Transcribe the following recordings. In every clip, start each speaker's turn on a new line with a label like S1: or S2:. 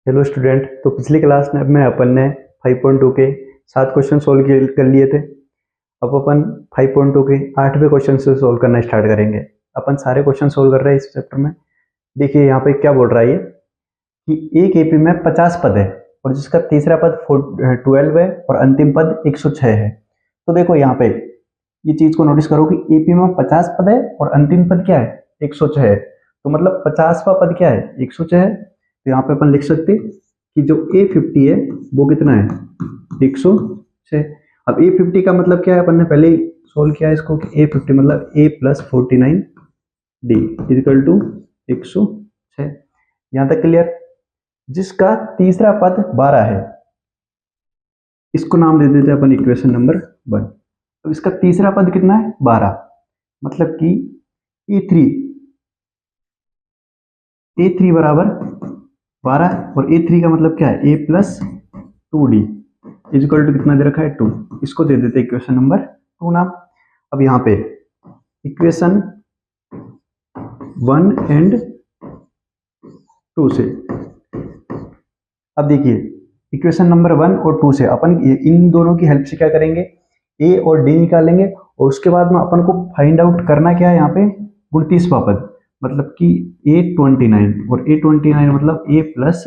S1: Hello student. तो पिछली class में अपन ने 5.2 के 7 क्वेश्चन सोल्व कर लिए थे। अब अपन 5.2 के 8वें क्वेश्चन से सोल्व करना स्टार्ट करेंगे। अपन सारे क्वेश्चन सोल्व कर रहे हैं इस चैप्टर में। देखिए यहाँ पे क्या बोल रहा है ये कि एक एपी में 50 पद है और जिसका तीसरा पद 12 है और अंतिम पद 106 है। तो देखो यहाँ पे ये चीज को नोटिस करो कि एपी में 50 पद है और अंतिम पद क्या है, 106 है। तो मतलब 50वां पद क्या है, 106 है। तो यहाँ पे अपन लिख सकते कि जो A50 है वो कितना है, 106। अब A50 का मतलब क्या है, अपन ने पहले ही सोल्व किया है इसको कि A50 मतलब A + 49D इक्वल टू 106। यहाँ तक क्लियर। जिसका तीसरा पद 12 है, इसको नाम दे देते हैं अपन इक्वेशन नंबर 1। तो इसका तीसरा पद कितना है, 12। मतलब कि A3 बराबर 12 और A3 का मतलब क्या है, A + 2D इक्वल टू कितना दे रखा है, 2। इसको दे देते इक्वेशन नंबर 2 नाम। अब यहाँ पे इक्वेशन 1 और 2 से, अब देखिए इक्वेशन नंबर 1 और 2 से अपन इन दोनों की हेल्प से क्या करेंगे, A और D निकालेंगे और उसके बाद में अपन को फाइंड आउट करना क्या है यहाँ पे, 29वां पद मतलब कि A29 और A29 मतलब A +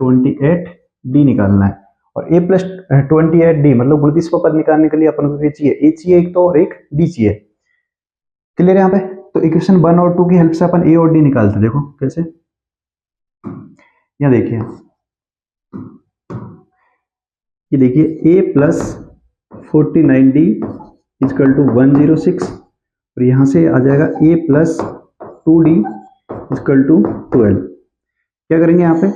S1: 28D निकालना है। और A + 28D मतलब 29वां पद निकालने के लिए अपन को क्या चाहिए, A चाहिए एक तो और एक D चाहिए। क्लियर है यहाँ पे। तो इक्वेशन 1 और 2 की हेल्प से अपन A और D निकालते, देखो कैसे। यहाँ देखिए ये देखिए A + 49D इक्वल टू 106 और यहाँ से आ जाएगा A + 2D इक्वल टू 12। क्या करेंगे यहाँ पे,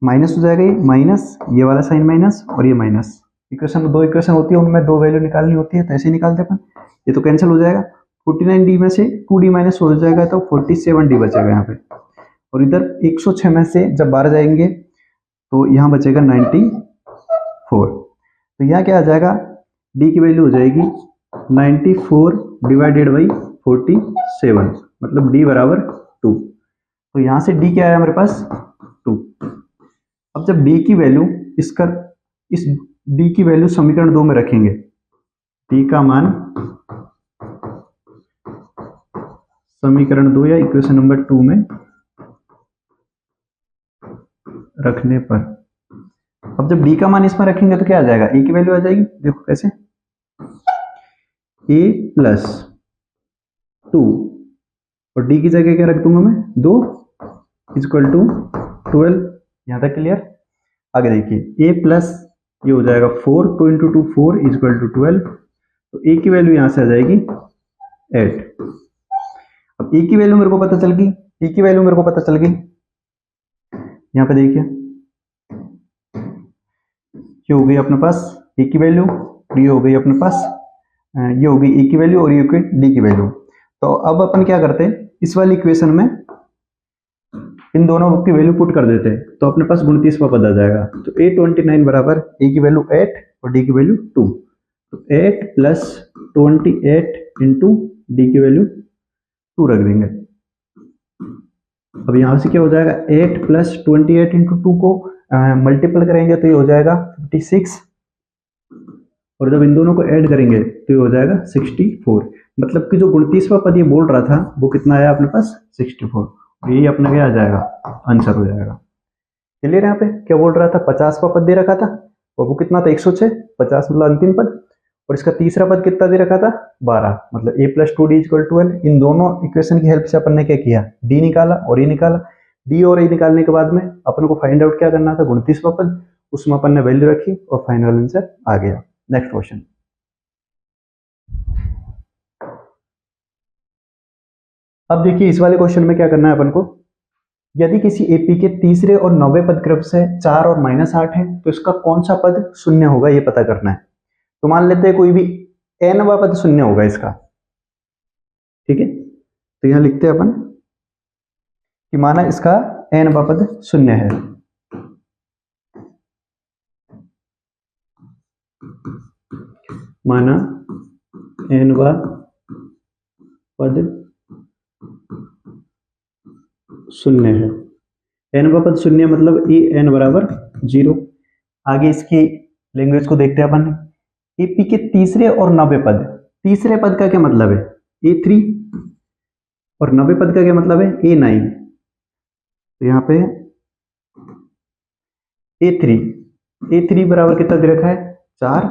S1: माइनस हो जाएगा, ये माइनस, ये वाला साइन माइनस और ये माइनस। इक्वेशन में दो इक्वेशन होती है, उनमें दो वैल्यू निकालनी होती है, तो ऐसे निकालते अपन। ये तो कैंसिल हो जाएगा, 49D में से 2D माइनस हो जाएगा तो 47D बचेगा यहाँ पे। और इधर 106 में से जब 12 जाएंगे तो यहाँ बचेगा 94। तो यहाँ क्या आ जाएगा, D की वैल्यू हो जाएगी 94 डिवाइडेड बाई 47 मतलब D बराबर 2। तो यहाँ से D क्या आया हमारे पास, 2। अब जब D की वैल्यू इस D की वैल्यू समीकरण 2 में रखेंगे, D का मान समीकरण 2 या इक्वेशन नंबर 2 में रखने पर, अब जब D का मान इसमें रखेंगे तो क्या आ जाएगा, A की वैल्यू आ जाएगी, देखो कैसे, A + 2 और D की जगह क्या रख दूंगा मैं, 2 इक्वल टू 12। यहां तक क्लियर। आगे देखिए A प्लस ये हो जाएगा 4, 2 × 2 4 इक्वल टू 12। तो A की वैल्यू यहां से आ जाएगी 8। अब A की वैल्यू मेरे को पता चल गई, A की वैल्यू मेरे को पता चल गई। यहाँ पे देखिए ये हो गई अपने पास A की वैल्यू और ये हो गई अपने पास, ये हो गई A की वैल्यू और ये हो गई D की वैल्यू। तो अब अपन क्या करते हैं, इस वाली इक्वेशन में इन दोनों की वैल्यू पुट कर देते हैं तो अपने पास 29वां पद आ जाएगा। तो A29 बराबर A की वैल्यू 8 और D की वैल्यू 2। तो 8 + 28 इंटू D की वैल्यू 2 रख देंगे। अब यहां से क्या हो जाएगा, 8 + 28 इंटू 2 को मल्टीपल करेंगे तो ये हो जाएगा 56 और जब इन दोनों को ऐड करेंगे तो ये हो जाएगा 64। मतलब कि जो 29वां पद ये बोल रहा था वो कितना आया अपने पास, 64। यही अपने क्या आ जाएगा, आंसर हो जाएगा। क्लियर। यहाँ पे क्या बोल रहा था, 50वां पद दे रखा था और वो कितना था, 106। 50 मतलब अंतिम पद और इसका तीसरा पद कितना दे रखा था, 12 मतलब A + 2D = 12। इन दोनों इक्वेशन की हेल्प से अपन ने क्या किया, D निकाला और E निकाला। D और E निकालने के बाद में अपन को फाइंड आउट क्या करना था, 29वां पद, उसमें अपन ने वैल्यू रखी और फाइनल आंसर आ गया। Next question. अब देखिए इस वाले क्वेश्चन में क्या करना है अपन को, यदि किसी एपी के तीसरे और 9वें पद क्रम से 4 और -8 है तो इसका कौन सा पद शून्य होगा ये पता करना है। तो मान लेते हैं कोई भी nवां पद शून्य होगा इसका, ठीक है। तो यहां लिखते हैं अपन कि माना इसका nवां पद शून्य है, माना nवां पद शून्य है। nवा पद शून्य मतलब ए एन बराबर 0। आगे इसकी लैंग्वेज को देखते हैं अपन। एपी के तीसरे और नवे पद, तीसरे पद का क्या मतलब है A3 और नवे पद का क्या मतलब है A9। तो यहाँ पे A3 बराबर कितना दे रखा है 4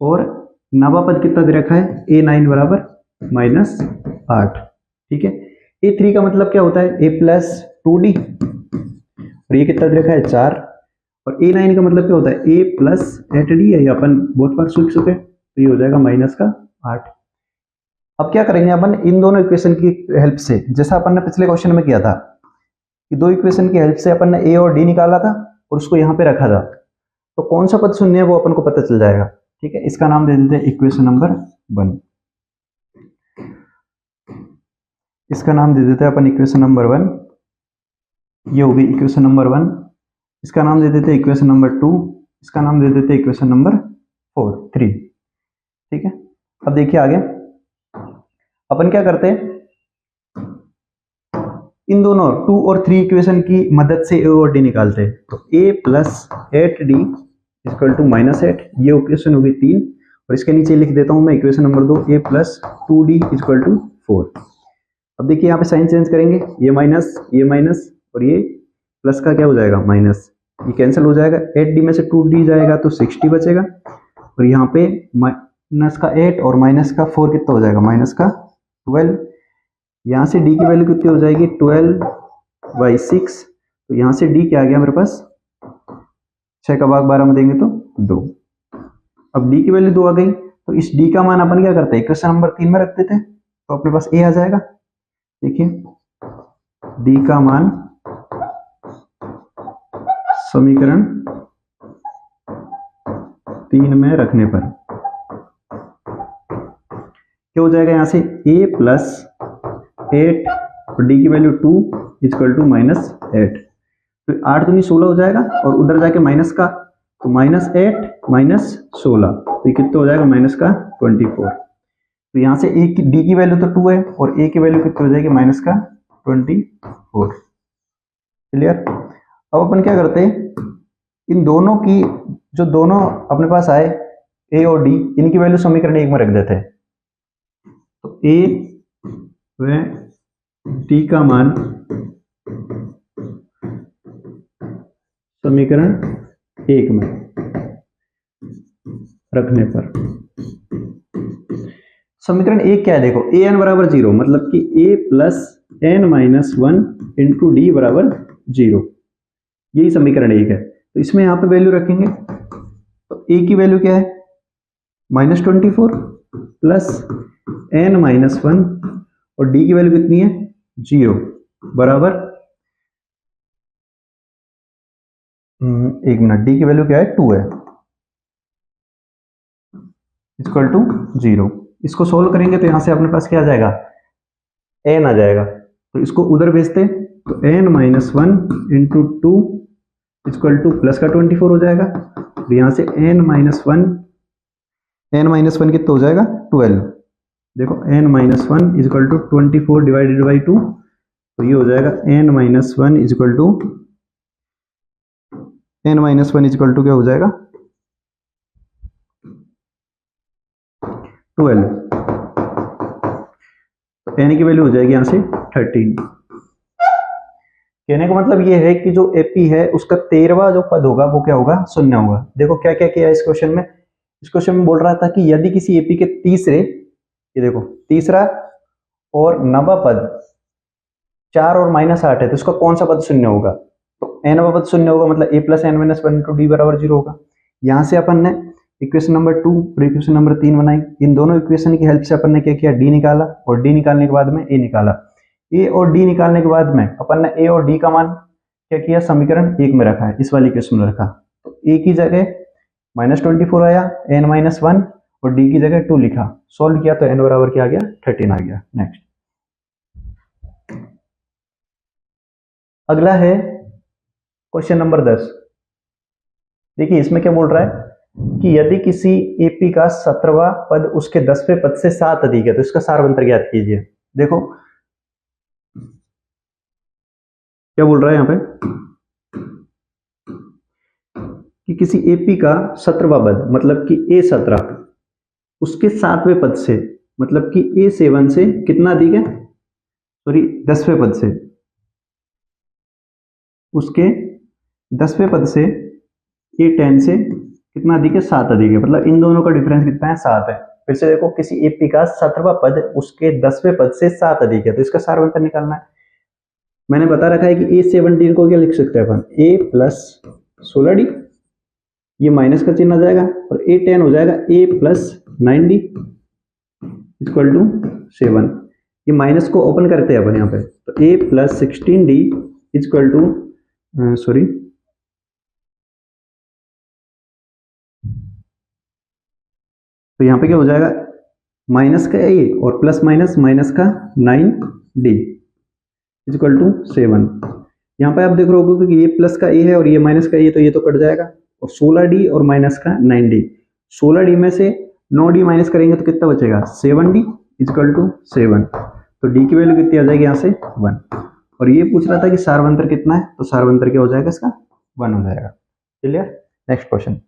S1: और नवा पद कितना दे रखा है A9 बराबर -8। ठीक है, A3 का मतलब क्या होता है A+2D और ये कितना दे रखा है 4 और A9 का मतलब क्या होता है A+8D है, अपन बहुत बार सीख चुके हैं। तो ये हो जाएगा -8। अब क्या करेंगे अपन इन दोनों इक्वेशन की हेल्प से, जैसा अपन ने पिछले क्वेश्चन में किया था कि दो इक्वेशन की हेल्प से अपन ने A और D निकाला था और उसको यहाँ पे रखा था, तो कौन सा पद शून्य है वो अपन को पता चल जाएगा। ठीक है, इसका नाम दे देते हैं इक्वेशन नंबर 1। इसका नाम दे देते हैं अपन इक्वेशन नंबर 1। ये होगी इक्वेशन नंबर 1। इसका नाम दे देते हैं इक्वेशन नंबर 2। इसका नाम दे देते हैं इक्वेशन नंबर 3। ठीक है, अब देखिए आगे अपन क्या करते हैं, इन दोनों 2 और 3 इक्वेशन की मदद से A और D निकालते हैं। तो A+8D = -8, ये इक्वेशन होगी 3 और इसके नीचे लिख देता हूं मैं इक्वेशन नंबर 2 A+2D = 4। अब देखिए यहाँ पे साइन चेंज करेंगे, ये माइनस और ये प्लस का क्या हो जाएगा माइनस, ये कैंसिल हो जाएगा। 8D में से 2D जाएगा तो 6D बचेगा और यहाँ पे माइनस का 8 और माइनस का 4 कितना हो जाएगा माइनस का 12। यहाँ से D की वैल्यू कितनी हो जाएगी 12/6। तो यहाँ से D क्या आ गया मेरे पास 6 का भाग 12 में देंगे तो 2। अब D की वैल्यू 2 आ गई, तो इस D का मान अपन क्या करते हैं इक्वेशन नंबर 3 में रख देते हैं, तो अपने पास A आ जाएगा। देखिए D का मान समीकरण 3 में रखने पर क्या हो जाएगा, यहाँ से A+8 और D की वैल्यू 2 = -8। तो 8 दूनी 16 हो जाएगा और उधर जाके माइनस का, तो -8 - 16 तो ये कितना हो जाएगा -24। तो यहाँ से D की वैल्यू तो 2 है और A की वैल्यू कितनी हो जाएगी -24। क्लियर। अब अपन क्या करते हैं, इन दोनों की जो दोनों अपने पास आए A और D, इनकी वैल्यू समीकरण 1 में रख देते हैं। तो A व D का मान समीकरण 1 में रखने पर समीकरण 1 क्या है देखो, an बराबर 0 मतलब कि A+n-1 × D बराबर 0, यही समीकरण 1 है। तो इसमें यहाँ पे वैल्यू रखेंगे, तो A की वैल्यू क्या है -24 प्लस n-1 और D की वैल्यू कितनी है 0 बराबर, एक मिनट, D की वैल्यू क्या है 2 है =0। इसको सोल्व करेंगे तो यहां से अपने पास क्या आ जाएगा n आ जाएगा, तो इसको उधर भेजते हैं तो n-1 × 2 = प्लस का 24 हो जाएगा। तो यहां से n-1 कितना हो जाएगा 12। देखो n-1 = 24 डिवाइडेड बाई 2, तो ये हो जाएगा n-1 = क्या हो जाएगा 12। तो n की वैल्यू हो जाएगी यहां से 13। कहने का मतलब ये है कि जो एपी है उसका 13वां जो पद होगा वो क्या होगा शून्य होगा। देखो क्या क्या किया इस क्वेश्चन में, इस क्वेश्चन में बोल रहा था कि यदि किसी एपी के तीसरे, ये देखो तीसरा और नवा पद 4 और -8 है तो इसका कौन सा पद शून्य होगा, तो nवा पद शून्य होगा मतलब A+n-1 × D बराबर 0 होगा। यहां से अपन ने इक्वेशन नंबर 2 और इक्वेशन नंबर 3 बनाई, इन दोनों इक्वेशन की हेल्प से अपन ने क्या किया D निकाला और D निकालने के बाद में A निकाला। A और D निकालने के बाद में अपन ने A और D का मान क्या किया समीकरण 1 में रखा है, इस वाली इक्वेशन में रखा। तो A की जगह -24 आया, n-1 और D की जगह 2 लिखा, सोल्व किया तो n बराबर क्या आ गया 13 आ गया। नेक्स्ट अगला है क्वेश्चन नंबर 10। देखिए इसमें क्या बोल रहा है कि यदि किसी एपी का 17वां पद उसके 10वें पद से 7 अधिक है तो इसका सारवंतर ज्ञात कीजिए। देखो क्या बोल रहा है यहाँ पे कि किसी एपी का 17वां पद मतलब कि A17 उसके 7वें पद से मतलब कि A7 से कितना अधिक है, सॉरी 10वें पद से, उसके 10वें पद से A10 से कितना अधिक है, 7 अधिक है। मतलब इन दोनों का डिफरेंस कितना है, 7 है। फिर से देखो, किसी एपी का 17वां पद उसके 10वें पद से 7 अधिक है, तो इसका सारवंतर निकालना है। मैंने बता रखा है कि A17 को क्या लिख सकते हैं अपन, A प्लस 16D, ये माइनस का चिन्ह आ जाएगा, और A10 हो जाएगा A plus 9D equal to 7। ये माइनस को ओपन करते हैं अपन यहाँ पे, तो A plus 16D equal to sorry तो यहाँ पे क्या हो जाएगा, माइनस का A और प्लस माइनस माइनस का 9D इक्वल टू 7। यहाँ पे आप देख रहे हो कि ये प्लस का A है और ये माइनस का A, तो ये तो कट जाएगा, और 16D और माइनस का 9D, 16D में से 9D माइनस करेंगे तो कितना बचेगा, 7D इक्वल टू 7। तो D की वैल्यू कितनी आ जाएगी यहाँ से, 1। और ये पूछ रहा था कि सारवंतर कितना है, तो सारवंतर क्या हो जाएगा इसका, 1 हो जाएगा। क्लियर। Next question.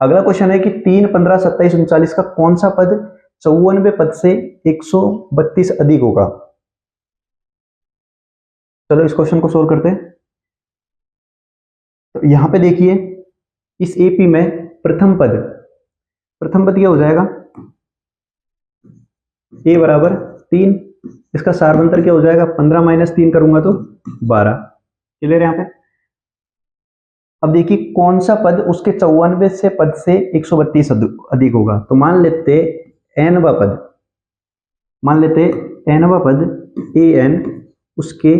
S1: अगला क्वेश्चन है कि 3, 15, 27, 39 का कौन सा पद 54वें पद से 132 अधिक होगा। चलो इस क्वेश्चन को सोल्व करते हैं। तो यहां पे देखिए, इस एपी में प्रथम पद क्या हो जाएगा, a बराबर 3, इसका सारवंतर क्या हो जाएगा, 15 माइनस 3 करूंगा तो 12। क्लियर है यहाँ पे। अब देखिए कौन सा पद उसके 54वें से पद से 132 अधिक होगा। तो मान लेते nवा पद, nवा पद an उसके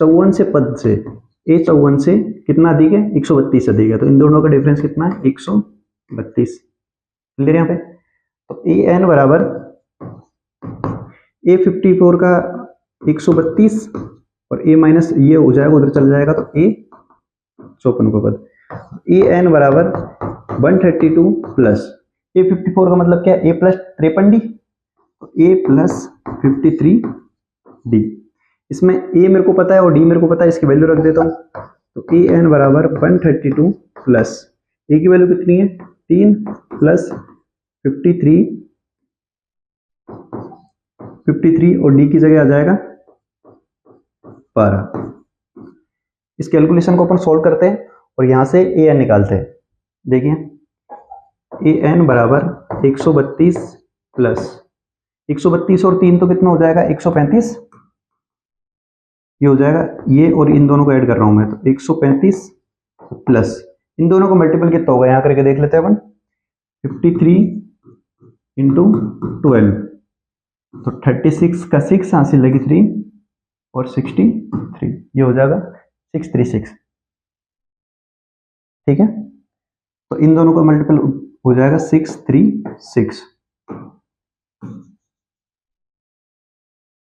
S1: 54 से पद से A54 से कितना अधिक है, 132 अधिक है। तो इन दोनों का डिफरेंस कितना है, 132। क्लियर यहाँ पे। तो an बराबर A54 का 132 और a माइनस ये हो जाएगा, उधर चल जाएगा, तो A54 का पद an बराबर 132 प्लस A54 का मतलब क्या है, A प्लस 53D, तो A प्लस 53D। इसमें A मेरे को पता है और D मेरे को पता है, इसकी वैल्यू रख देता हूँ। तो an बराबर 132 प्लस A की वैल्यू कितनी है, 3 प्लस 53 और D की जगह आ जाएगा 12। इस कैलकुलेशन को अपन सोल्व करते हैं और यहां से an निकालते हैं। देखिए an बराबर 132 प्लस 132 और 3 तो कितना हो जाएगा, 135। ये हो जाएगा, ये और इन दोनों को ऐड कर रहा हूं मैं, तो 135 प्लस इन दोनों को मल्टीपल कितना होगा, यहां करके देख लेते हैं अपन, 53 इंटू 12, तो 36 का 6 यहां से लगी 3 और 63, ये हो जाएगा 636। ठीक है। तो इन दोनों का मल्टीपल हो जाएगा 636।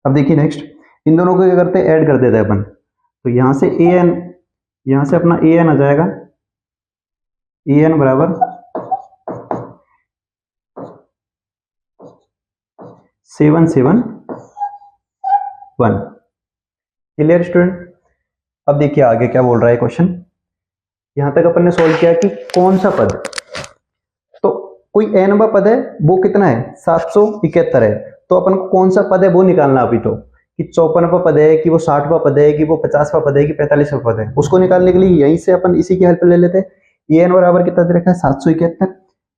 S1: अब देखिए नेक्स्ट, इन दोनों को क्या करते हैं, ऐड कर देते हैं अपन। तो यहां से an, यहां से अपना an आ जाएगा, an बराबर 771। Clear student. अब देखिए आगे क्या बोल रहा है क्वेश्चन। यहां तक अपन ने सॉल्व किया कि कौन सा पद, तो कोई nवा पद है, वो कितना है, 771 है। तो अपन को कौन सा पद है वो निकालना अभी, तो कि 54वां पद है, कि वो 60वां पद है, कि वो 50वां पद है, कि 45वां पद है। उसको निकालने के लिए यहीं से अपन इसी की हेल्प ले लेते हैं। an बराबर कितना दे रखा है, 771।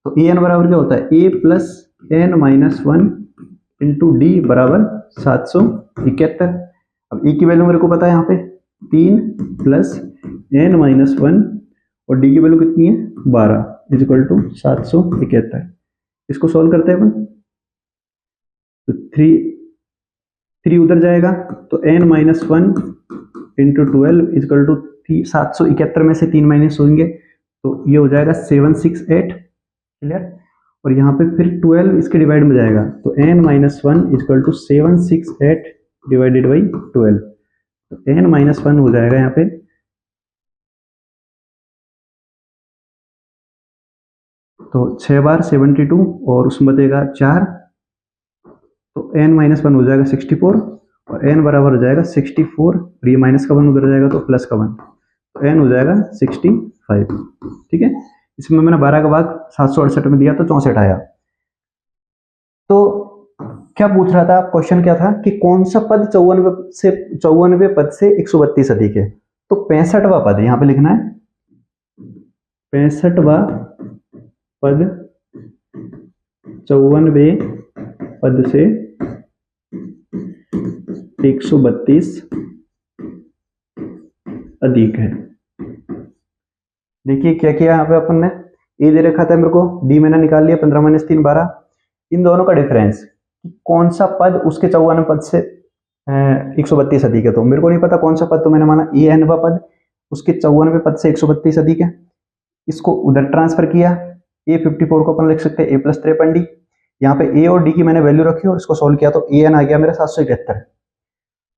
S1: तो an बराबर क्या होता है, a प्लस n माइनस 1 इंटू डी बराबर 771। अब e की वैल्यू मेरे को पता है यहाँ पे 3 प्लस n माइनस 1 और d की वैल्यू कितनी है, 12 इक्वल टू 771। इसको सॉल्व करते हैं अपन। तो 3 उधर जाएगा, तो n minus 1 into 12 equal to 771 में से 3 माइनस होंगे, तो ये हो जाएगा 768। क्लियर। और यहाँ पे फिर 12 इसके डिवाइड में जाएगा, तो n minus 1 equal to 768 divided by 12, तो n माइनस 1 हो जाएगा यहाँ पे, तो 6 बार 72 और उसमें बचेगा 4, तो n माइनस 1 हो जाएगा 64 और n बराबर हो जाएगा 64 और ये माइनस का 1 उधर जाएगा तो प्लस का 1, तो n हो जाएगा 65। ठीक है, इसमें मैंने 12 का भाग 768 में दिया तो 64 आया। तो क्या पूछ रहा था, क्वेश्चन क्या था कि कौन सा पद 54वें पद से 132 अधिक है। तो 65वां पद यहां पे लिखना है, 65वां पद 54वें पद से 132 अधिक है। देखिए क्या किया यहाँ पे अपन ने, ए दे रखा था मेरे को, डी मैंने निकाल लिया, 15 - 3 12, इन दोनों का डिफरेंस कौन सा पद उसके 54वें पद से 132 अधिक है। तो मेरे को नहीं पता कौन सा पद, तो मैंने माना ए एनवा पद उसके 54वें पद से 132 अधिक है, इसको उधर ट्रांसफर किया। ए 54 को अपन लिख सकते हैं ए प्लस 53d, यहाँ पे ए और डी की मैंने वैल्यू रखी और इसको सोल्व किया तो ए एन आ गया मेरा 771।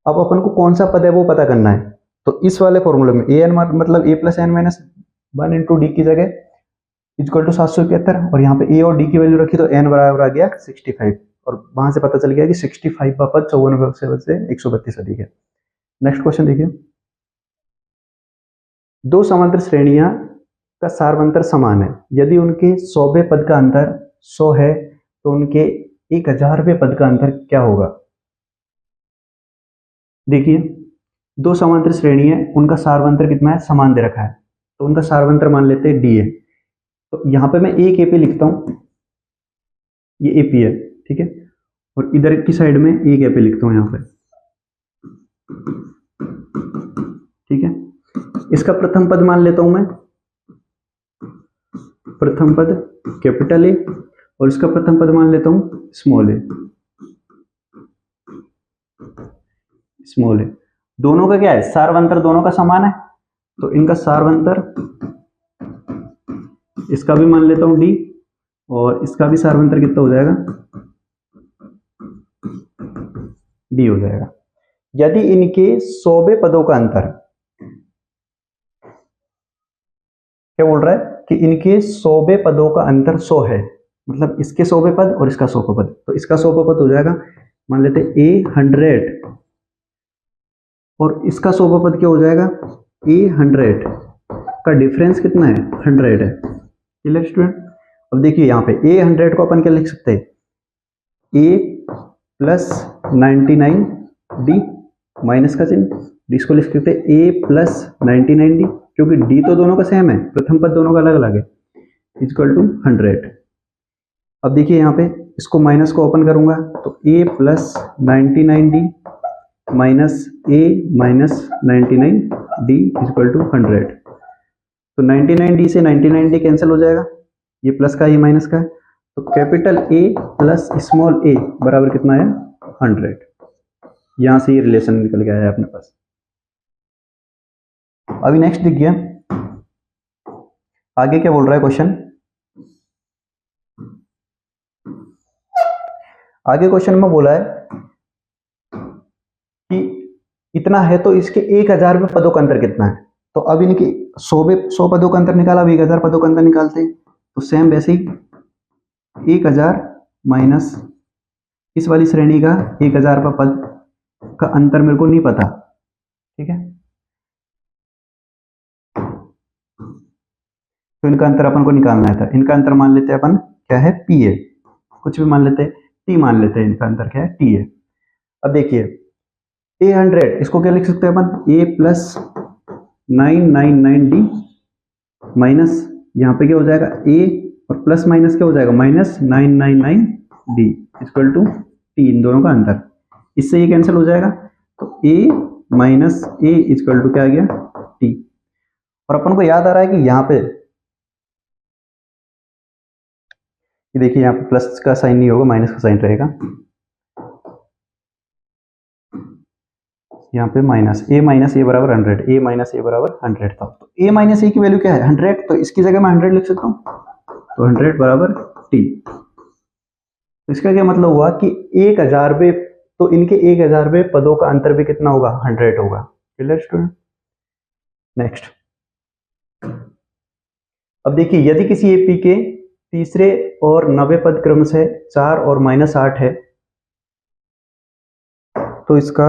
S1: अब अपन को कौन सा पद है वो पता करना है, तो इस वाले फॉर्मूले में ए एन मतलब A plus N minus 1 into D की जगह इक्वल टू 771, और यहाँ पे ए और डी की वैल्यू रखी तो एन बराबर आ गया 65, और वहां से पता चल गया कि 65 का पद 54वें से 132 अधिक है। नेक्स्ट क्वेश्चन देखिए, दो समांतर श्रेणियां का सार्वंतर समान है, यदि उनके 100वें पद का अंतर 100 है तो उनके 1000वें पद का अंतर क्या होगा। देखिए दो समांतर श्रेणी है, उनका सार्वंतर कितना है, समान दे रखा है, तो उनका सार्वंतर मान लेते हैं डी है। तो यहाँ पे मैं एक एपी लिखता हूं, ये एपी है, ठीक है, और इधर की साइड में एक एपी लिखता हूं यहाँ पे, ठीक है। इसका प्रथम पद मान लेता हूं मैं, प्रथम पद कैपिटल ए, और इसका प्रथम पद मान लेता हूं स्मॉल ए, स्मॉल ए। दोनों का क्या है, सार्वंतर दोनों का समान है, तो इनका सार्वंतर, इसका भी मान लेता हूं डी, और इसका भी सार्वंतर कितना हो जाएगा, डी हो जाएगा। यदि इनके 100वें पदों का अंतर, क्या बोल रहा है कि इनके 100वें पदों का अंतर 100 है, मतलब इसके 100वें पद और इसका 100वां पद, तो इसका 100वां पद हो जाएगा, मान लेते ए 100, और इसका 100वां पद क्या हो जाएगा, ए 100 का डिफरेंस कितना है, 100 है। Clear student. अब देखिए यहाँ पे ए 100 को अपन क्या लिख सकते हैं, ए प्लस 99 डी माइनस का चिन्ह, इसको लिख सकते हैं ए प्लस 99 डी, क्योंकि डी तो दोनों का सेम है, प्रथम पद दोनों का अलग अलग है, इक्वल टू 100। अब देखिए यहाँ पे इसको माइनस को ओपन करूंगा तो A plus 99 D minus A minus 99 D equal to 100। तो 99 डी से 99 डी कैंसिल हो जाएगा, ये प्लस का ये माइनस का है, तो कैपिटल ए प्लस स्मॉल ए बराबर कितना है, 100। यहां से ये रिलेशन निकल गया है अपने पास। अभी नेक्स्ट देखिए आगे क्या बोल रहा है क्वेश्चन। आगे क्वेश्चन में बोला है कि इतना है तो इसके 1000वें पदों का अंतर कितना है। तो अब इनके 100 पदों का अंतर निकाला, अब 1000 पदों का अंतर निकालते हैं, तो सेम वैसे ही 1000 माइनस इस वाली श्रेणी का 1000वां पद का अंतर मेरे को नहीं पता, ठीक है, तो इनका अंतर अपन को निकालना था। इनका अंतर मान लेते हैं अपन क्या है, पी है, कुछ भी मान लेते हैं, टी मान लेते हैं, इनका अंतर क्या है, टी है। अब देखिए ए 100 इसको क्या लिख सकते हैं अपन, ए प्लस 999 डी माइनस यहाँ पे क्या हो जाएगा ए और प्लस माइनस क्या हो जाएगा, minus 999 D equal to T, इन दोनों का अंतर, इससे ये कैंसिल हो जाएगा, तो A minus A equal to क्या आ गया, टी। और अपन को याद आ रहा है कि यहाँ पे देखिए यहाँ पे प्लस का साइन नहीं होगा, माइनस का साइन रहेगा, यहाँ पे माइनस ए बराबर 100, ए माइनस ए बराबर 100 था, तो ए माइनस ए की वैल्यू क्या है, 100, तो इसकी जगह मैं 100 लिख सकता हूँ, तो 100 बराबर टी। तो इसका क्या मतलब हुआ कि 1000वें, तो इनके 1000वें पदों का अंतर भी कितना होगा, 100 होगा। Clear student. नेक्स्ट अब देखिए यदि किसी एपी के तीसरे और 90 पद क्रम से 4 और -8 है, तो इसका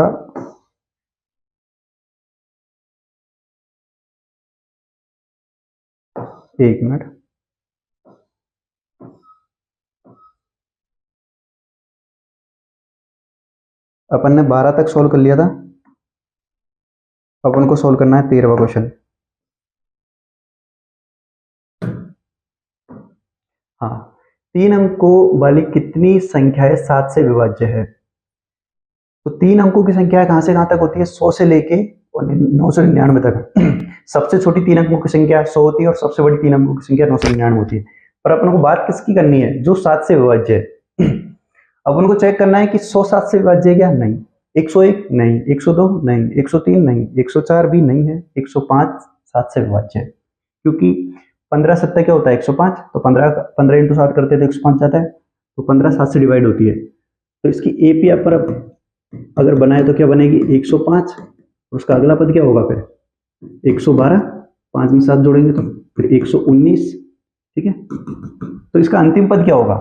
S1: एक मिनट, अपन ने 12 तक सोल्व कर लिया था, अपन को सोल्व करना है 13वां क्वेश्चन। हाँ, 3 अंकों वाली कितनी संख्याएं 7 से विभाज्य है? तो 3 अंकों की संख्या कहां से कहां तक होती है? 100 से लेके और 999 तक। सबसे छोटी 3 अंकों की संख्या 100 होती है और सबसे बड़ी 3 अंकों की संख्या 999 होती है। पर अपन को बात किसकी करनी है? जो 7 से विभाज्य है। अपन को चेक करना है कि 100 7 से विभाज्य है क्या? नहीं। 101 नहीं, 102 नहीं, 103 नहीं, 104 भी नहीं है, 105 7 से विभाज्य है। क्योंकि 15 7 क्या होता है? 105। तो 15 इंटू 7 करते हैं तो 105 जाता है, तो 15 7 से डिवाइड होती है। तो इसकी एपी पर अगर बनाए तो क्या बनेगी? 105। उसका अगला पद क्या होगा फिर? 112, 5 में 7 जोड़ेंगे तो फिर 119। ठीक है, तो इसका अंतिम पद क्या होगा?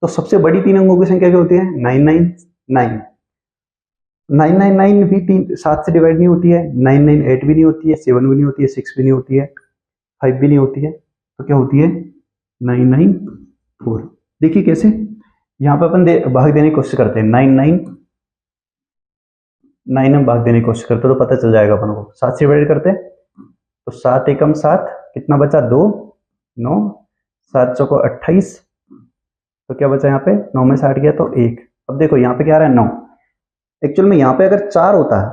S1: तो सबसे बड़ी 3 अंकों की संख्या क्या होती है? 999। 999 भी 7 से डिवाइड नहीं होती है, 998 भी नहीं होती है, 7 भी नहीं होती है, 6 भी नहीं होती है, 5 भी नहीं होती है, तो क्या होती है? 994। देखिए कैसे, यहाँ पे अपन भाग देने की कोशिश करते हैं। 9 हम भाग देने की कोशिश करते तो पता चल जाएगा अपन को। 7 से डिवाइड करते तो 7 एकम 7, कितना बचा? 2, 9, 7 चौको 28, तो क्या बचा यहाँ पे? 9 में 60 गया तो 1। अब देखो यहाँ पे क्या आ रहा है? 9। एक्चुअल में यहाँ पे अगर 4 होता है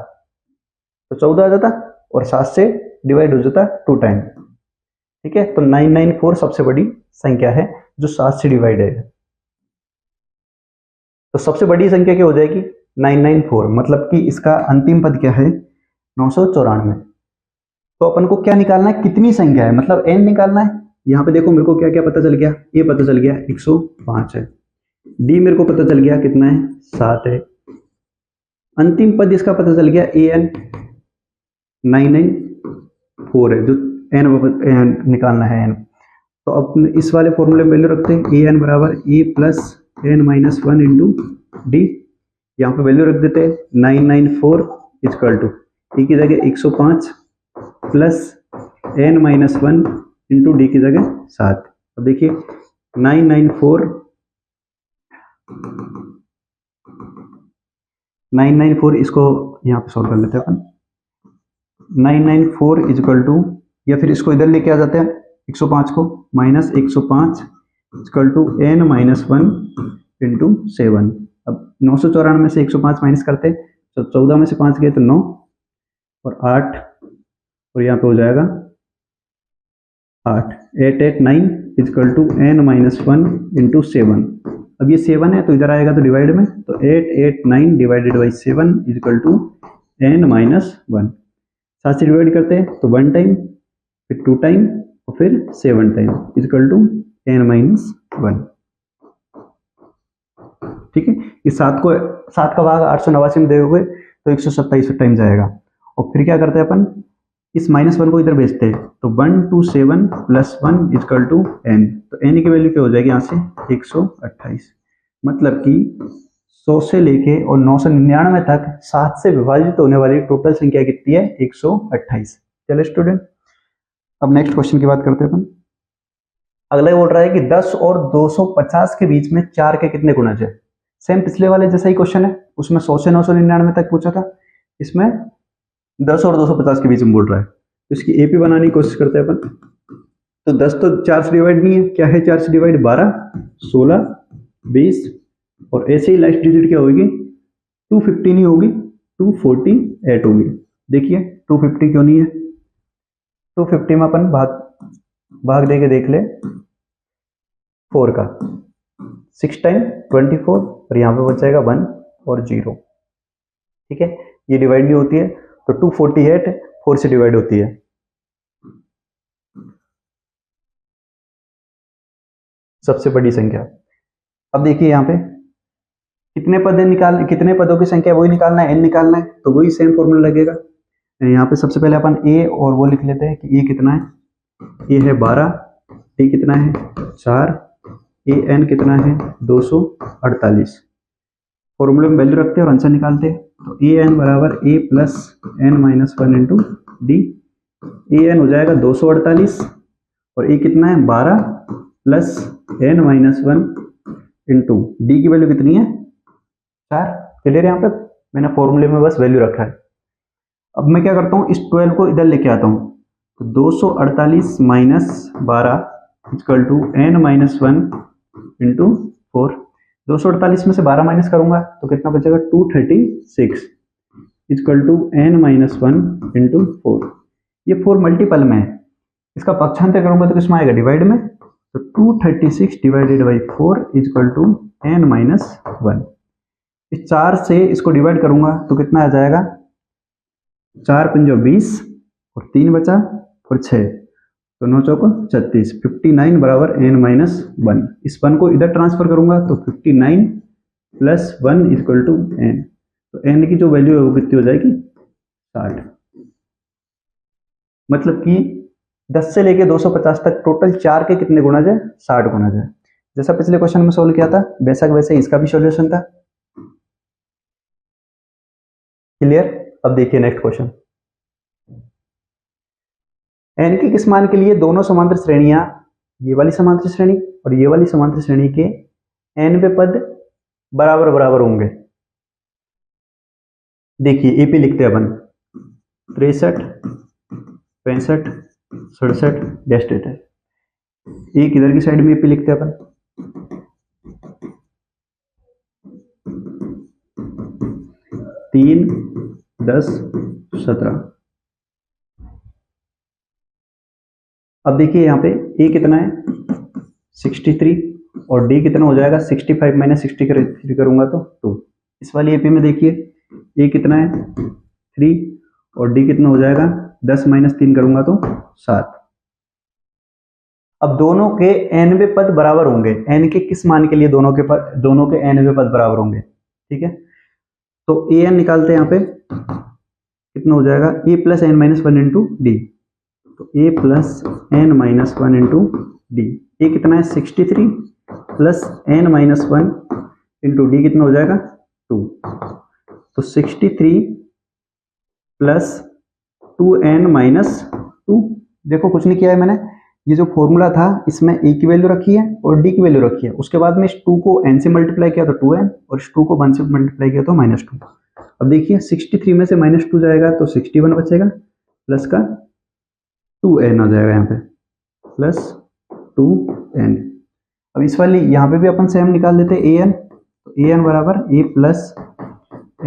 S1: तो 14 आ जाता और 7 से डिवाइड हो जाता 2 टाइम। ठीक है, तो 994 सबसे बड़ी संख्या है जो 7 से डिवाइड है। तो सबसे बड़ी संख्या क्या हो जाएगी? 994। मतलब कि इसका अंतिम पद क्या है? 994। तो अपन को क्या निकालना है? कितनी संख्या है, मतलब n निकालना है। यहाँ पे देखो मेरे को क्या क्या पता चल गया? ये पता चल गया 105 है। d मेरे को पता चल गया कितना है? 7 है। अंतिम पद इसका पता चल गया an 994 है, जो n निकालना है n। तो अब इस वाले फॉर्मूले में वैल्यू रखते हैं, an बराबर a प्लस n माइनस 1 इंटू डी। यहाँ पे वैल्यू रख देते हैं 994 इजकल टू e की जगह 105 plus n minus 1 into D की जगह 7। अब देखिए 994 इसको यहाँ पे सॉल्व कर लेते हैं अपन। 994 इजकल टू, या फिर इसको इधर लेके आ जाते हैं 105 को, minus 105 equal to n minus 1 into 7। अब 994 में से 105 माइनस करते तो 14 में से 5 गए तो 9 और 8, और यहाँ पे हो जाएगा 8। 889 equal to n minus 1 into 7। अब ये 7 है तो इधर आएगा तो डिवाइड में, तो 889 divided by 7 equal to n minus 1। 7 से डिवाइड करते हैं तो 1 टाइम, फिर 2 टाइम और फिर 7 time equal to n minus 1। ठीक है, इस 7 का भाग 889 में दोगे तो 127 टाइम जाएगा। और फिर क्या करते हैं अपन? इस -1 को इधर भेजते हैं, तो 127 प्लस 1 इजकल टू n। तो n की वैल्यू क्या हो जाएगी यहाँ से? 128। मतलब कि 100 से लेके और 999 तक 7 से विभाजित होने वाली टोटल संख्या कितनी है? 128। चलो स्टूडेंट, अब नेक्स्ट क्वेश्चन की बात करते हैं अपन। अगला बोल रहा है कि 10 और 250 के बीच में 4 के कितने गुणज है? सेम पिछले वाले जैसा ही क्वेश्चन है, उसमें 100 से 999 तक पूछा था, इसमें 10 और 250 के बीच में बोल रहा है। तो इसकी एपी बनाने की कोशिश करते हैं अपन। तो 10 तो 4 से डिवाइड नहीं है, क्या है 4 से डिवाइड? 12, 16, 20, और ऐसे ही लास्ट डिजिट क्या होगी? 250 नहीं होगी, 248 होगी। देखिए 250 क्यों नहीं है? 250 में अपन भाग दे के देख ले 4 का, 6 टाइम 24, और यहाँ पे बच जाएगा 1 और 0। ठीक है, ये डिवाइड नहीं होती है, तो 248 4 से डिवाइड होती है। सबसे बड़ी संख्या। अब देखिए यहाँ पे कितने पदों की संख्या वही निकालना है, n निकालना है, तो वही सेम फॉर्मूला लगेगा। यहाँ पे सबसे पहले अपन a और वो लिख लेते हैं कि a कितना है? a है 12, t कितना है? 4, an कितना है? 248। फॉर्मूले में वैल्यू रखते हैं और आंसर निकालते हैं। तो ए एन बराबर A plus N minus one into D. A N हो जाएगा 248 और ए कितना है 12 plus N minus one into D की वैल्यू कितनी है 4। क्लियर यहाँ पे मैंने फॉर्मूले में बस वैल्यू रखा है। अब मैं क्या करता हूँ, इस 12 को इधर लेके आता हूँ, तो 248 minus 12 equal to n minus one into 4। 248 में से 12 माइनस करूंगा तो कितना बचेगा 236 equal to n minus one into 4। ये 4 मल्टीपल में है, इसका पक्षांतर करूंगा तो किसमें आएगा डिवाइड में, तो 236 divided by 4 equal to n minus one. इस 4 से इसको डिवाइड करूंगा तो कितना आ जाएगा 4 पंजो 20 और 3 बचा और 6 तो 9 चौको 36, 59 बराबर एन माइनस वन। इस वन को इधर ट्रांसफर करूंगा तो 59 plus one equal to n, तो एन की जो वैल्यू है वो कितनी हो जाएगी 60। मतलब कि 10 से लेके 250 तक टोटल 4 के कितने गुणा जाए 60 गुणा जाए। जैसा पिछले क्वेश्चन में सोल्व किया था वैसा वैसे इसका भी सॉल्यूशन था। क्लियर। अब देखिए नेक्स्ट क्वेश्चन, एन के किस मान के लिए दोनों समांतर श्रेणियां, ये वाली समांतर श्रेणी और ये वाली समांतर श्रेणी के एनवें पद बराबर बराबर होंगे। देखिए एपी लिखते हैं अपन 63 65 67 डेस्टेट है। एक इधर की साइड में एपी लिखते हैं अपन, तीन 10 17। अब देखिए यहाँ पे ए कितना है 63 और डी कितना हो जाएगा 65 माइनस 63 करूंगा तो 2। इस वाली एपी में देखिए ए कितना है 3 और डी कितना हो जाएगा 10 माइनस 3 करूंगा तो 7। अब दोनों के एनवें पद बराबर होंगे, एन के किस मान के लिए दोनों के एनवें पद बराबर होंगे। ठीक है, तो ए एन निकालते हैं यहाँ पे कितना हो जाएगा A plus N minus one into D, तो A plus N minus one into D. A कितना है 63 plus N minus one into D कितना हो जाएगा 2, तो 63 प्लस 2n माइनस 2। देखो कुछ नहीं किया है मैंने, ये जो फॉर्मूला था इसमें ए की वैल्यू रखी है और डी की वैल्यू रखी है, उसके बाद में इस 2 को n से मल्टीप्लाई किया तो 2n और इस 2 को 1 से मल्टीप्लाई किया तो -2। अब देखिए 63 में से -2 जाएगा तो 61 बचेगा प्लस का 2n हो जाएगा यहाँ पे प्लस 2n। अब इस वाली यहाँ पे भी अपन सेम निकाल देते हैं an, तो an बराबर a प्लस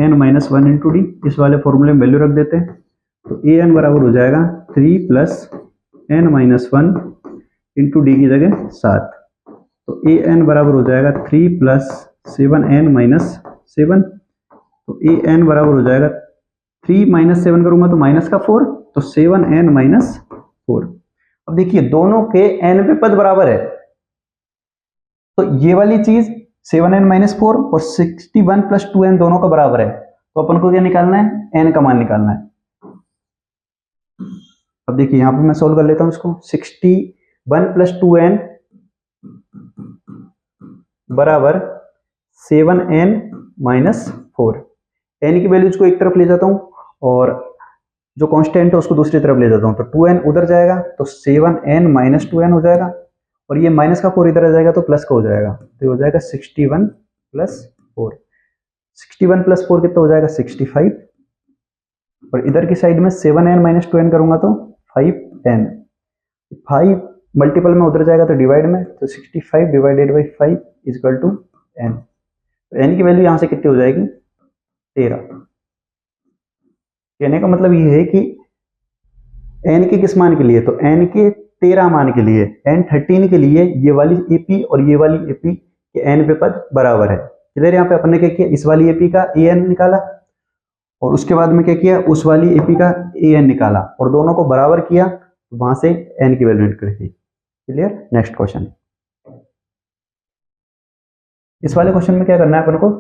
S1: n minus one into D. इस वाले फॉर्मूले में वैल्यू रख देते हैं, तो an बराबर हो जाएगा 3 plus n minus one into D की जगह 7, तो an बराबर हो जाएगा 3 प्लस 7n माइनस 7, तो an बराबर हो जाएगा 3 माइनस 7 करूंगा तो माइनस का 4, तो 7n माइनस 4। अब देखिए दोनों के n पे पद बराबर है, तो ये वाली चीज 7n माइनस 4 और 61 प्लस 2n दोनों का बराबर है, तो अपन को क्या निकालना है n का मान निकालना है। अब देखिए यहां पे मैं सोल्व कर लेता हूं इसको, 61 प्लस 2n बराबर 7n माइनस 4। n की वैल्यूज को एक तरफ ले जाता हूं और जो कांस्टेंट है उसको दूसरी तरफ ले जाता हूं, तो 2n उधर जाएगा तो 7n माइनस 2n हो जाएगा और ये माइनस का 4 इधर आ जाएगा तो प्लस का हो जाएगा, तो हो जाएगा 61 प्लस 4। 61 प्लस 4 कितना हो जाएगा 65 और इधर की साइड में 7n माइनस 2n करूंगा तो 5n। 5 मल्टीपल में उधर जाएगा तो डिवाइड में, तो 65 divided by 5 equal to n। तो n की वैल्यू यहां से कितनी हो जाएगी 13। कहने का मतलब ये है कि n के किस मान के लिए, तो n के 13 मान के लिए, n13 के लिए ये वाली AP और ये वाली AP के n पे पद बराबर है। इधर यहाँ पे अपन ने क्या किया, इस वाली AP का an निकाला और उसके बाद में क्या किया, उस वाली AP का an निकाला और दोनों को बराबर किया, तो वहां से n की वैल्यू निकल गई। क्लियर। नेक्स्ट क्वेश्चन, इस वाले क्वेश्चन में क्या करना है अपन को,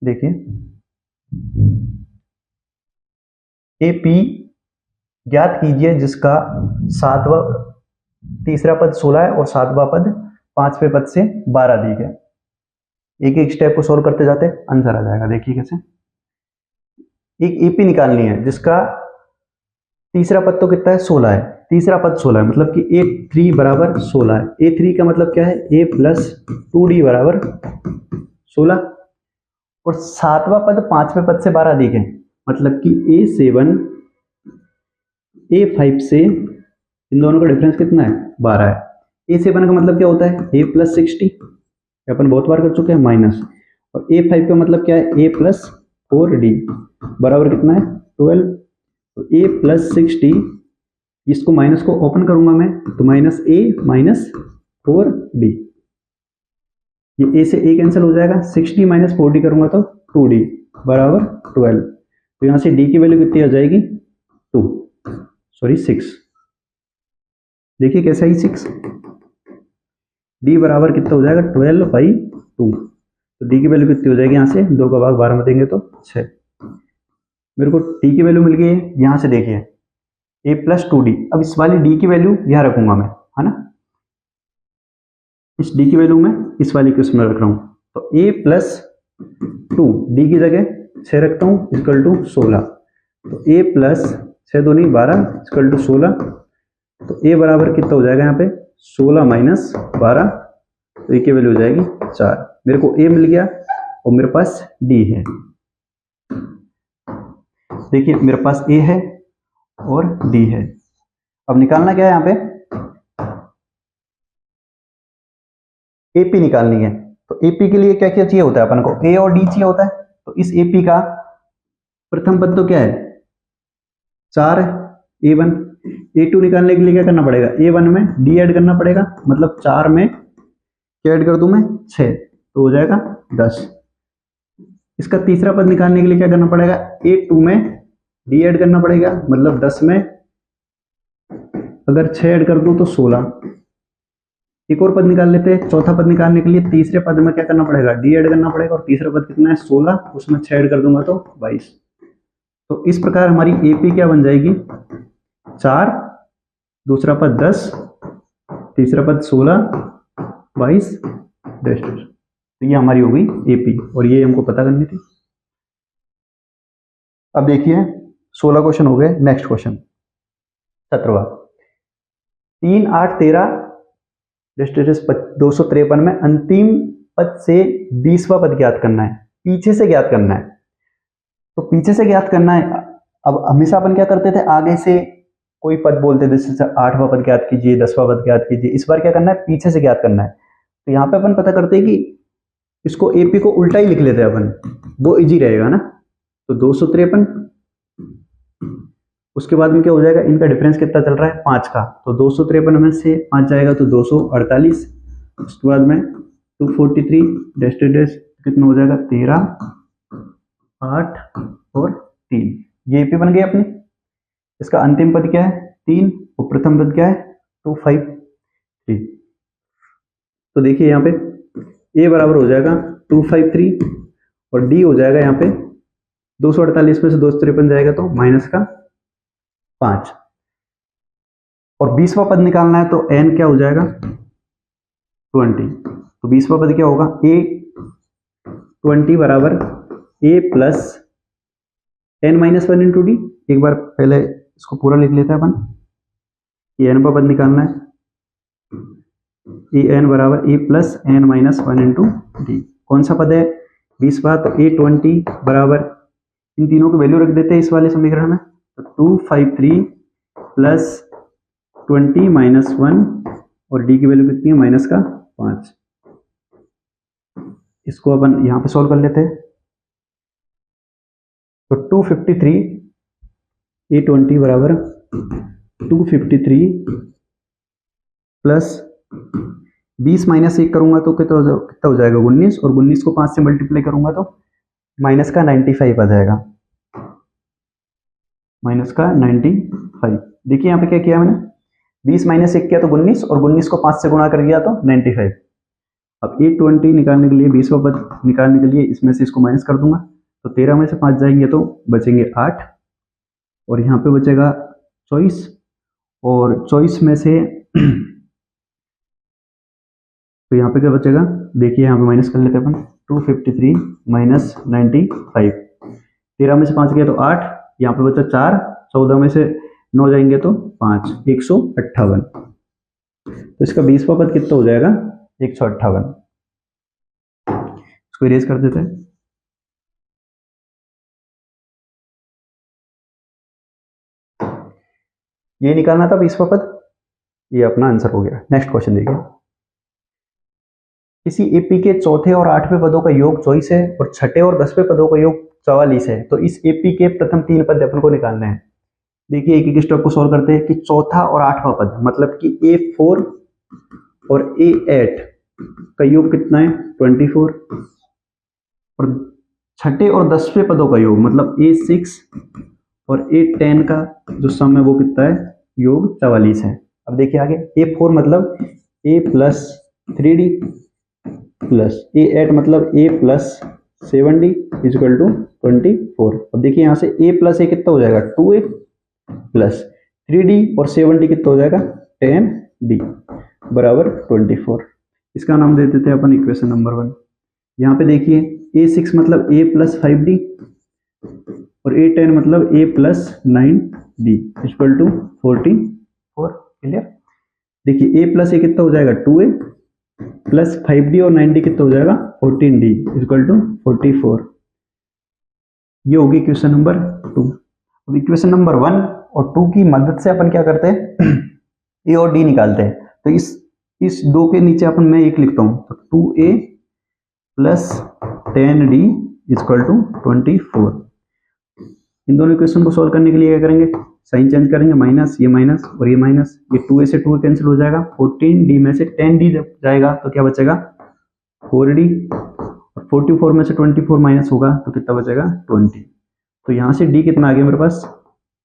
S1: देखिए AP ज्ञात कीजिए जिसका तीसरा पद 16 है और 7वां पद पांचवें पद से 12 दी गए। एक एक स्टेप को सोल्व करते जाते आंसर आ जाएगा। देखिए कैसे, एक एपी निकालनी है जिसका तीसरा पद तो कितना है 16 है, तीसरा पद 16 है, मतलब कि A3 बराबर 16 है। A3 का मतलब क्या है A प्लस 2D बराबर 16, और सातवां पद पांचवें पद से 12 दी गए, मतलब कि A7 A5 से इन दोनों का डिफरेंस कितना है 12 है। A7 का मतलब क्या होता है A प्लस 60, अपन बहुत बार कर चुके हैं, माइनस, और A5 का मतलब क्या है A प्लस 4D बराबर कितना है 12। तो A प्लस 60, इसको माइनस को ओपन करूंगा मैं तो माइनस A माइनस 4D, ये A से A कैंसिल हो जाएगा, 60 माइनस 4D करूंगा तो 2D बराबर 12। तो यहां से D की वैल्यू कितनी आ जाएगी 6। देखिए कैसा ही 6, D बराबर कितना हो जाएगा 12/2। तो D की वैल्यू कितनी हो जाएगी, यहाँ से 2 का भाग 12 में देंगे तो 6। मेरे को D की वैल्यू मिल गई है, यहाँ से देखिए A प्लस 2D। अब इस वाली D की वैल्यू यहाँ रखूंगा मैं, है ना, इस D की वैल्यू मैं इस वाली क्वेश्चन में रख रहा हूँ। तो A प्लस 2 D की जगह 6 रखता हूँ इक्वल टू 16। तो A प्लस 6 2 नहीं 12 इक्वल टू 16। तो A बराबर कितना हो जाएगा यहाँ पे 16 माइनस 12, तो A की वैल्यू हो जाएगी 4। मेरे को A मिल गया और मेरे पास D है। देखिए मेरे पास A है और D है। अब निकालना क्या है यहाँ पे, AP निकालनी है। तो AP के लिए क्या क्या चाहिए होता है अपन को, A और D चाहिए होता है। तो इस AP का प्रथम पद तो क्या है 4 है, A1। A2 निकालने के लिए क्या करना पड़ेगा, A1 में D ऐड करना पड़ेगा, मतलब 4 में क्या ऐड कर दूं मैं 6, तो हो जाएगा 10। इसका तीसरा पद निकालने के लिए क्या करना पड़ेगा, A2 में D ऐड करना पड़ेगा, मतलब 10 में अगर 6 ऐड कर दूं तो 16। एक और पद निकाल लेते हैं। चौथा पद निकालने के लिए तीसरे पद में क्या करना पड़ेगा, D ऐड करना पड़ेगा, और तीसरा पद कितना है 16, उसमें 6 ऐड कर दूंगा तो 22। तो इस प्रकार हमारी AP क्या बन जाएगी 4, दूसरा पद 10, तीसरा पद 16, 22 डैश। तो ये हमारी हो गई AP, और ये हमको पता करनी थी। अब देखिए 16 क्वेश्चन हो गए। नेक्स्ट क्वेश्चन 17वां, 3 8 13 253 में अंतिम पद से 20वां पद ज्ञात करना है, पीछे से ज्ञात करना है। तो पीछे से ज्ञात करना है। अब हमेशा अपन क्या करते थे, आगे से कोई पद बोलते थे, जैसे 8वां पद ज्ञात कीजिए, 10वां पद ज्ञात कीजिए। इस बार क्या करना है, पीछे से ज्ञात करना है। तो यहाँ पे अपन पता करते हैं कि इसको AP को उल्टा ही लिख लेते हैं अपन, वो इजी रहेगा ना। तो 253, उसके बाद में क्या हो जाएगा, इनका डिफरेंस कितना चल रहा है 5 का। तो 253 में से 5 जाएगा तो 248। उसके बाद में 243 डैश डैश कितना हो जाएगा 13, 8 और 3। ये AP बन गई अपनी। इसका अंतिम पद क्या है 3, और प्रथम पद क्या है 253। तो देखिए यहाँ पे A बराबर हो जाएगा 253, और D हो जाएगा यहाँ पे 248 में से 253 जाएगा तो माइनस का 5, और 20वां पद निकालना है तो N क्या हो जाएगा 20। तो 20वां पद क्या होगा A20 बराबर A प्लस N माइनस 1 इंटू D। एक बार पहले इसको पूरा लिख लेते हैं अपन। ये N का पद निकालना है, AN बराबर A प्लस N माइनस 1 इंटू D। कौन सा पद है 20वां, तो A20 बराबर, इन तीनों की वैल्यू रख देते हैं इस वाले समीकरण में। तो 253 प्लस 20 माइनस 1, और D की वैल्यू कितनी है माइनस का 5। इसको अपन यहाँ पे सॉल्व कर लेते हैं। तो 253 A20 बराबर 253 प्लस 20 माइनस 1 करूंगा तो कितना हो जाएगा 19, और 19 को 5 से मल्टीप्लाई करूंगा तो माइनस का 95 आ जाएगा, माइनस का 95। देखिए यहाँ पे क्या किया मैंने, 20 माइनस 1 किया तो 19, और 19 को 5 से गुणा कर दिया तो 95। अब A20 निकालने के लिए 20वां पद निकालने के लिए इसमें से इसको माइनस कर दूंगा, तो 13 में से 5 जाएंगे तो बचेंगे 8, और यहाँ पे बचेगा 24, और 24 में से तो यहाँ पे क्या बचेगा, देखिए यहाँ पे माइनस कर लेते हैं अपन, 253 माइनस 95, 13 में से 5 गया तो 8, यहाँ पे बचा 4, 14 में से 9 जाएंगे तो 5, 158। तो इसका 20वां पद कितना हो जाएगा, 158। इसको इरेज कर देते हैं। ये निकालना था 20वां पद, ये अपना आंसर हो गया। नेक्स्ट क्वेश्चन देखिए, किसी एपी के चौथे और 8वें पदों का योग 24 है और छठे और 10वें पदों का योग 44 है, तो इस एपी के प्रथम 3 पद अपन को निकालने हैं। देखिए एक एक स्टेप को सॉल्व करते हैं कि चौथा और 8वां पद मतलब कि A4 और A8 का योग कितना है, 24, और छठे और 10वें पदों का योग मतलब A6 और A10 का जो सम है वो कितना है, योग 44 है। अब देखिए आगे, A4 मतलब A plus 3D plus A8 मतलब A plus 7D is equal to 24। अब देखिए यहाँ से A प्लस A कितना हो जाएगा, 2A प्लस 3D और 7D कितना हो जाएगा, 10D बराबर 24। इसका नाम दे देते हैं अपन इक्वेशन नंबर 1। यहाँ पे देखिए A6 मतलब A प्लस 5D और A10 मतलब A plus 9D equal to 44। Clear. देखिए A प्लस A कितना हो जाएगा, 2A प्लस 5D और 9D कितना हो जाएगा, 14D इक्वल टू 44। ये होगी इक्वेशन नंबर 2। अब इक्वेशन नंबर 1 और 2 की मदद से अपन क्या करते हैं, A और D निकालते हैं। तो इस 2 के नीचे अपन मैं एक लिखता हूं, तो 2A plus 10D equal to 24। इन दोनों इक्वेशन को सॉल्व करने के लिए क्या करेंगे, साइन चेंज करेंगे, माइनस ये माइनस और ये माइनस, ये 2A से 2 कैंसिल हो जाएगा, 14D में से 10D जब जाएगा तो क्या बचेगा, 4D, और 44 में से 24 माइनस होगा तो कितना बचेगा, 20। तो यहाँ से D कितना आ गया मेरे पास,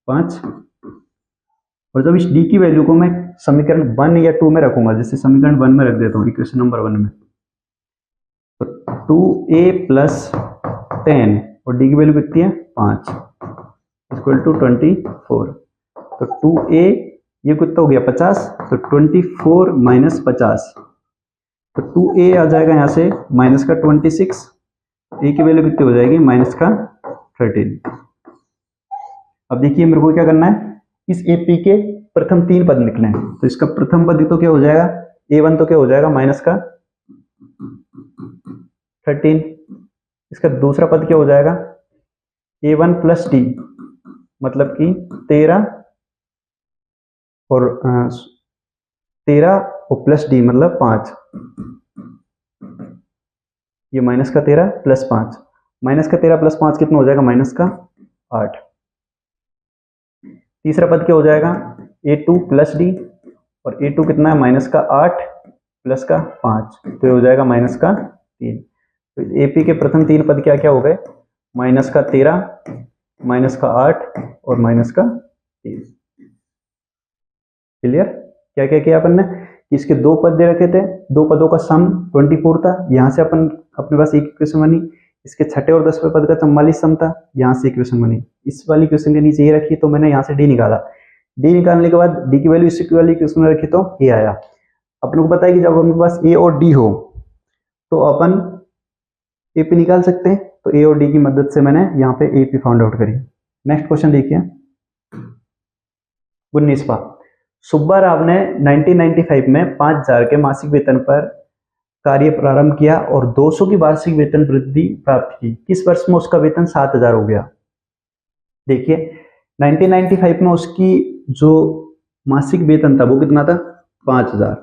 S1: 5। और जब इस D की वैल्यू को मैं समीकरण 1 या 2 में रखूंगा, जैसे समीकरण 1 में रख देता हूँ इक्वेशन नंबर 1 में, तो 2A प्लस 10 और D की वैल्यू कितनी है, 5 इक्वल टू 24। तो 2A ये कितना हो गया, 50, तो 24 माइनस 50, तो 2A आ जाएगा यहाँ से माइनस का 26, A की वैल्यू कितनी हो जाएगी, माइनस का 13। अब देखिए मेरे को क्या करना है, इस AP के प्रथम 3 पद निकले हैं। तो इसका प्रथम पद तो क्या हो जाएगा, A1 तो क्या हो जाएगा, माइनस का 13। इसका दूसरा पद क्या हो जाएगा, A1 प्लस D मतलब कि 13 और 13 और प्लस D मतलब 5, ये माइनस का 13 प्लस 5, माइनस का 13 प्लस 5 कितना हो जाएगा, माइनस का 8। तीसरा पद क्या हो जाएगा, A2 प्लस D, और A2 कितना है, माइनस का 8 प्लस का 5, तो ये हो जाएगा माइनस का 3। तो AP के प्रथम 3 पद क्या क्या हो गए, माइनस का 13, माइनस का 8 और माइनस का 3। क्लियर। क्या क्या किया अपन ने, इसके 2 पद दे रखे थे, 2 पदों का सम 24 था, यहाँ से अपन अपने पास एक इक्वेशन बनी। इसके छठे और 10वें पद का 44 सम था, यहाँ से इक्वेशन बनी। इस वाली इक्वेशन के नीचे ये रखी तो मैंने यहाँ से D निकाला, D निकालने के बाद D की वैल्यू इस वाली इक्वेशन में रखी तो ये आया। अपन को पता है कि जब अपने पास A और D हो तो अपन AP निकाल सकते हैं, तो A और D की मदद से मैंने यहाँ पे AP फाउंड आउट करी। नेक्स्ट क्वेश्चन देखिए 19वां, सुब्बा राव ने 1995 में 5000 के मासिक वेतन पर कार्य प्रारंभ किया और 200 की वार्षिक वेतन वृद्धि प्राप्त की। किस वर्ष में उसका वेतन 7000 हो गया। देखिए 1995 में उसकी जो मासिक वेतन था वो कितना था, 5000।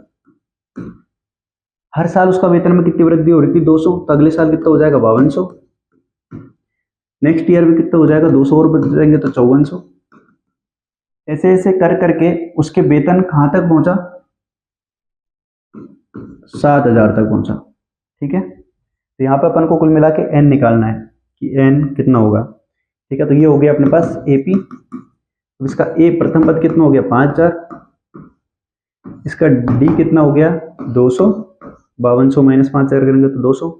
S1: हर साल उसका वेतन में कितनी वृद्धि हो रही थी, 200, तो अगले साल कितना हो जाएगा, 5200। नेक्स्ट ईयर में कितना हो जाएगा, 200 और बढ़ जाएंगे तो 5400। ऐसे ऐसे कर करके उसके वेतन कहां तक पहुंचा, 7000 तक पहुंचा। ठीक है, तो यहाँ पे अपन को कुल मिला के n निकालना है कि n कितना होगा। ठीक है, तो ये हो गया अपने पास AP। तो इसका A प्रथम पद कितना हो गया, 5000। इसका D कितना हो गया, 200, 5200 माइनस 5000 करेंगे तो 200,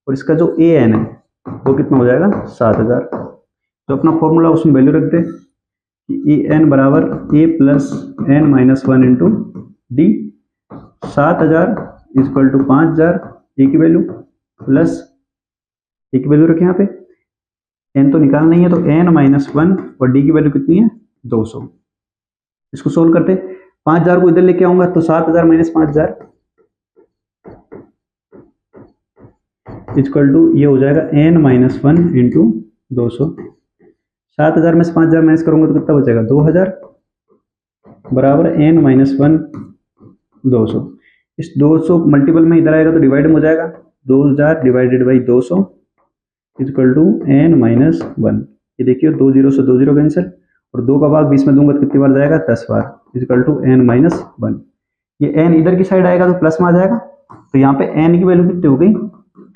S1: और इसका जो AN है वो कितना हो जाएगा, 7000। तो अपना फॉर्मूला उसमें वैल्यू रख दे कि AN बराबर A प्लस N minus 1 into D। 7000 equal to 5000 a की वैल्यू प्लस ए की वैल्यू रखें यहाँ पे, एन तो निकालना ही है, तो n माइनस 1 और डी की वैल्यू कितनी है 200। इसको सोल्व करते, 5000 को इधर लेके आऊंगा तो 7000 माइनस 5000 इक्वल टू ये हो जाएगा n माइनस 1 इंटू 200। 7000 में से 5000 माइनस करूंगा तो कितना बचेगा 2000 बराबर n माइनस 1 200। इस 200 मल्टीपल में इधर आएगा तो डिवाइड में हो जाएगा, 2000 divided by 200 equal to n minus 1। ये देखिए 2 0 से 2 0 कैंसिल, और 2 का भाग 20 में दूंगा तो कितनी बार जाएगा 10 बार इक्वल टू n माइनस 1। ये n इधर की साइड आएगा तो प्लस में आ जाएगा, तो यहाँ पे n की वैल्यू कितनी हो गई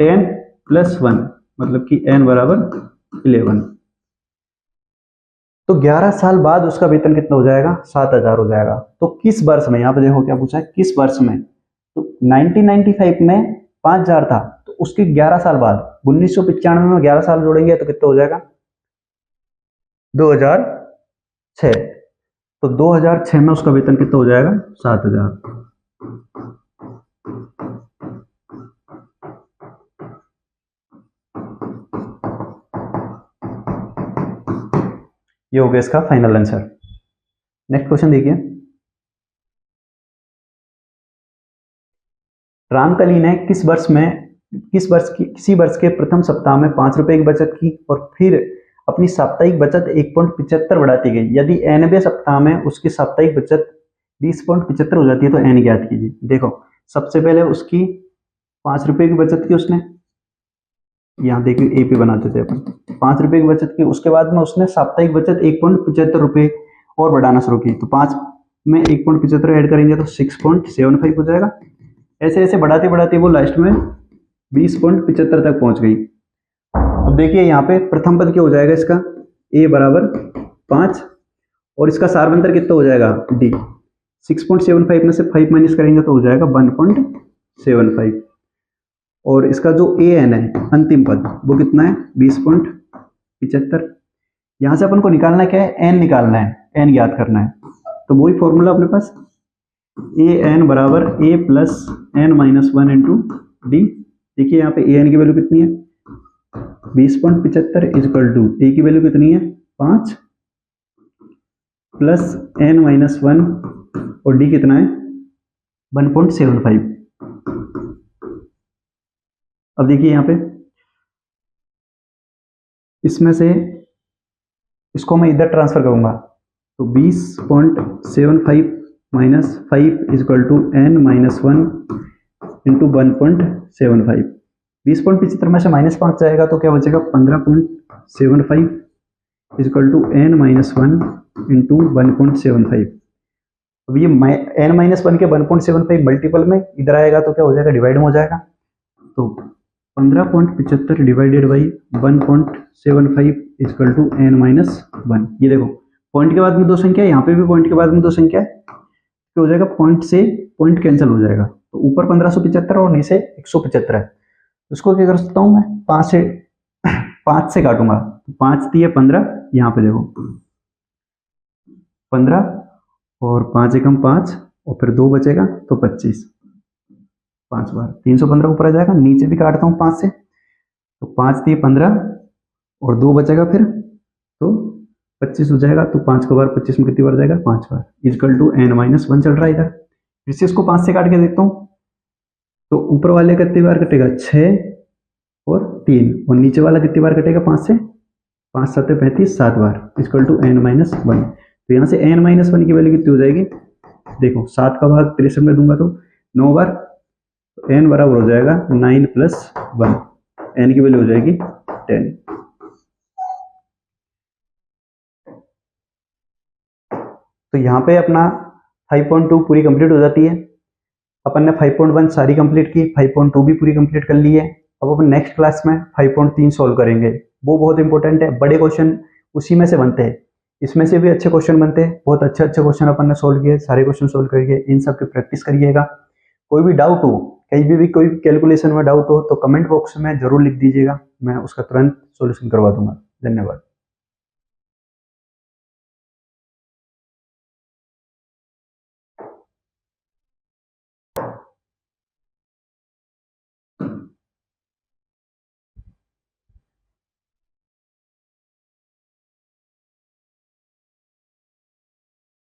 S1: 10 प्लस 1, मतलब कि n बराबर 11। तो 11 साल बाद उसका वेतन कितना हो जाएगा 7000 हो जाएगा। तो किस वर्ष में, यहाँ पे देखो क्या पूछा है किस वर्ष में, तो 1995 में 5000 था, तो उसके 11 साल बाद 1995 में 11 साल जोड़ेंगे तो कितना हो जाएगा 2006। तो 2006 में उसका वेतन कितना हो जाएगा 7000। ये हो गया इसका फाइनल आंसर। नेक्स्ट क्वेश्चन देखिए, रामकली ने किसी वर्ष के प्रथम सप्ताह में 5 रुपए की बचत की और फिर अपनी साप्ताहिक बचत 1.75 बढ़ाती गई। यदि nवें सप्ताह में उसकी साप्ताहिक बचत 20.75 हो जाती है तो n ज्ञात कीजिए। देखो सबसे पहले उसकी 5 रुपए की बचत की उसने, यहाँ देखिए ए पे बनाते थे अपन, 5 रुपए की बचत की, उसके बाद में उसने साप्ताहिक बचत 1.75 रुपए और बढ़ाना शुरू की, तो 5 में 1.75 ऐड करेंगे तो 6.75 हो जाएगा। ऐसे ऐसे बढ़ाते बढ़ाते वो लास्ट में 20.75 तक पहुंच गई। अब देखिए यहाँ पे प्रथम पद क्या हो जाएगा इसका, a बराबर 5 और इसका सारवंतर कितना हो जाएगा d। 6.75 में से 5 माइनस करेंगे तो हो जाएगा 1.75, और इसका जो an है अंतिम पद वो कितना है 20.75। यहाँ से अपन को निकालना क्या है, n निकालना है, n ज्ञात करना है। तो वही फॉर्मूला अपने पास an बराबर a प्लस n माइनस 1 इंटू डी। देखिए यहाँ पे an की वैल्यू कितनी है 20.75 इक्वल टू a की वैल्यू कितनी है 5 प्लस n माइनस 1 और d कितना है 1.75। अब देखिए यहाँ पे इसमें से इसको मैं इधर ट्रांसफर करूंगा तो 20.75 minus 5 equal to n minus 1 into 1.75। 20.75 में से माइनस 5 जाएगा तो क्या बचेगा 15.75 equal to n minus 1 into 1.75। अब ये n माइनस 1 के 1.75 मल्टीपल में इधर आएगा तो क्या हो जाएगा डिवाइड में हो जाएगा, तो 15.75 divided by 1.75 equal to n minus 1। ये देखो पॉइंट के बाद में दो संख्या है, यहाँ पे भी पॉइंट के बाद में दो संख्या है, तो हो जाएगा पॉइंट से पॉइंट कैंसिल हो जाएगा, तो ऊपर 1575 और नीचे 175 है। उसको क्या कर सकता हूँ मैं 5 से काटूंगा, 5 दिए 15, यहाँ पे देखो 15 और 5 एकम 5 और फिर 2 बचेगा तो 25, 5 बार 315 ऊपर आ जाएगा। नीचे भी काटता हूँ 5 से, तो 5 दिए 15 और 2 बचेगा फिर तो 25 हो जाएगा, तो 5 का बार 25 में कितनी बार जाएगा 5 बार इक्वल टू n माइनस 1 चल रहा है इधर। फिर से इसको 5 से काट के देखता हूँ तो ऊपर वाले कितनी बार कटेगा 6 और 3, और नीचे वाला कितनी बार कटेगा 5 से, 5 7 35 7 बार इक्वल टू n माइनस 1। तो यहाँ से n माइनस 1 की वैल्यू कितनी हो जाएगी, देखो 7 का भाग 63 में दूंगा तो 9 बार, तो n बराबर हो जाएगा 9 प्लस 1, n की वैल्यू हो जाएगी 10। तो यहाँ पे अपना 5.2 पूरी कंप्लीट हो जाती है। अपन ने 5.1 सारी कंप्लीट की, 5.2 भी पूरी कंप्लीट कर ली है। अब अपन नेक्स्ट क्लास में 5.3 सॉल्व करेंगे, वो बहुत इंपॉर्टेंट है, बड़े क्वेश्चन उसी में से बनते हैं, इसमें से भी अच्छे क्वेश्चन बनते हैं, बहुत अच्छे अच्छे क्वेश्चन अपन ने सोल्व किए, सारे क्वेश्चन सोल्व करिए, इन सब की प्रैक्टिस करिएगा। कोई भी डाउट हो, कहीं भी कोई कैलकुलेशन में डाउट हो तो कमेंट बॉक्स में जरूर लिख दीजिएगा, मैं उसका तुरंत सॉल्यूशन करवा दूंगा। धन्यवाद।